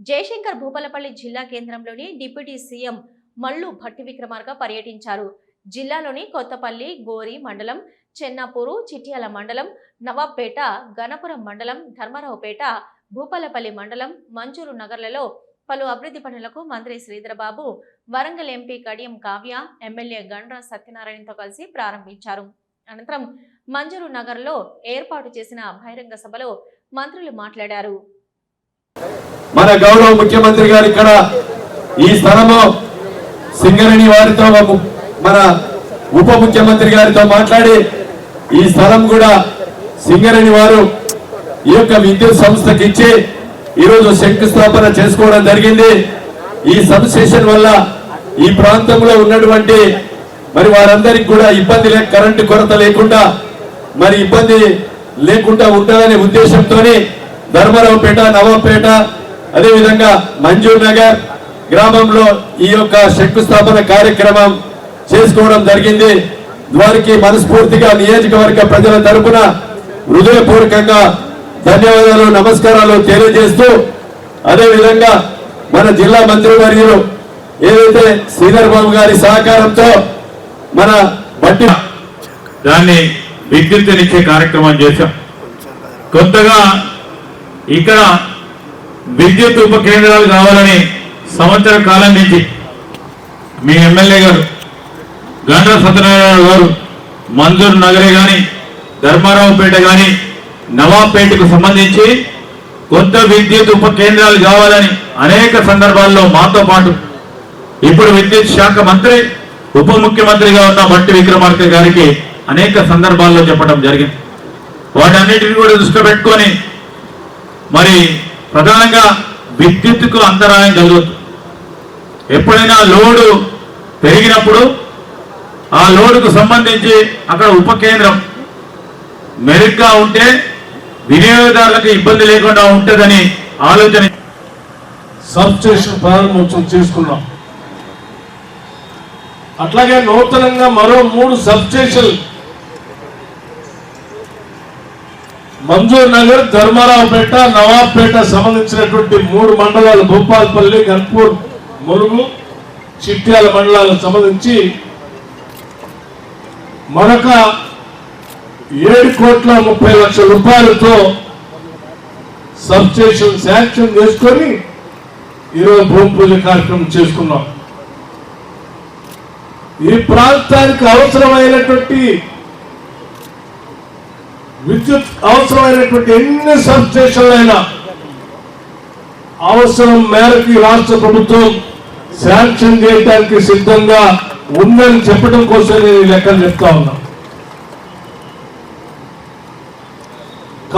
జయశంకర్ భూపాలపల్లి జిల్లా కేంద్రంలోని deputy CM Mallu Bhatti Vikramarka పర్యటించారు. జిల్లాలోని కొత్తపల్లి, గోరి మండలం, చెన్నాపూరు, చిట్యాల మండలం, నవాబ్పేట, గణపురం మండలం, ధర్మారావుపేట, భూపాలపల్లి మండలం, మంజూరు నగర్లలో పలు అభివృద్ధి పనులకు మంత్రి శ్రీధరబాబు, వరంగల్ ఎంపీ కడియం కావ్య, ఎమ్మెల్యే గండ్ర సత్యనారాయణతో కలిసి ప్రారంభించారు. అనంతరం మంజూరు నగర్లో ఏర్పాటు చేసిన బహిరంగ సభలో మంత్రులు మాట్లాడారు. మన గౌరవ ముఖ్యమంత్రి గారు ఇక్కడ ఈ స్థలము సింగరేణి వారితో మన ఉప ముఖ్యమంత్రి గారితో మాట్లాడి ఈ స్థలం కూడా సింగరేణి వారు ఈ యొక్క విద్యుత్ సంస్థకి ఇచ్చి ఈరోజు శంకుస్థాపన చేసుకోవడం జరిగింది. ఈ సబ్స్టేషన్ వల్ల ఈ ప్రాంతంలో ఉన్నటువంటి మరి వారందరికి కూడా ఇబ్బంది కరెంటు కొరత లేకుండా మరి ఇబ్బంది లేకుండా ఉంటుందనే ఉద్దేశంతో ధర్మారావుపేట, నవాబ్పేట, అదేవిధంగా మంజూర్ నగర్ గ్రామంలో ఈ యొక్క శంకుస్థాపన కార్యక్రమం చేసుకోవడం జరిగింది. వారికి మనస్ఫూర్తిగా నియోజకవర్గ ప్రజల తరపున హృదయపూర్వకంగా ధన్యవాదాలు, నమస్కారాలు తెలియజేస్తూ, అదేవిధంగా మన జిల్లా మంత్రివర్యులు ఏదైతే శ్రీధరబాబు గారి సహకారంతో మన బట్టి దాన్ని విద్యుత్తునిచ్చే కార్యక్రమం చేశాం. కొత్తగా ఇక్కడ విద్యుత్ ఉప కేంద్రాలు కావాలని సంవత్సర కాలం నుంచి మీ ఎమ్మెల్యే గారు గండ్ర సత్యనారాయణ గారు మంజూరు నగరే కానీ, ధర్మారావుపేట కానీ, నవాబ్పేటకు సంబంధించి కొత్త విద్యుత్ ఉప కేంద్రాలు కావాలని అనేక సందర్భాల్లో మాతో పాటు ఇప్పుడు విద్యుత్ శాఖ మంత్రి, ఉప ముఖ్యమంత్రిగా ఉన్న భట్టి విక్రమార్క గారికి అనేక సందర్భాల్లో చెప్పడం జరిగింది. వాటన్నిటిని కూడా దృష్టిలో పెట్టుకొని మరి ప్రధానంగా విద్యుత్తుకు అంతరాయం కలుగుతుంది. ఎప్పుడైనా లోడు పెరిగినప్పుడు ఆ లోడుకు సంబంధించి అక్కడ ఉప కేంద్రం మెరుగ్గా ఉంటే వినియోగదారులకు ఇబ్బంది లేకుండా ఉంటుందని ఆలోచన సబ్స్టేషన్ ప్రారంభోత్సవం చేసుకున్నాం. అట్లాగే నూతనంగా మరో 3 సబ్స్టేషన్ మంజూర్ నగర్, ధర్మారావుపేట, నవాబ్పేట సంబంధించినటువంటి 3 మండలాలు, భూపాలపల్లి, గన్పూర్, ములుగు, చిట్యాల మండలాలకు సంబంధించి మరొక 7,30,00,000 రూపాయలతో సబ్స్టేషన్ శాంక్షన్ చేసుకొని ఈరోజు భూమి పూజ కార్యక్రమం చేసుకున్నాం. ఈ ప్రాంతానికి అవసరమైనటువంటి విద్యుత్ అవసరమైనటువంటి ఎన్ని సబ్స్టేషన్లైనా అవసరం మేరకు రాష్ట్ర ప్రభుత్వం శాంక్షన్ చేయడానికి సిద్ధంగా ఉందని చెప్పడం కోసం నేను లెక్కలు చెప్తా ఉన్నా.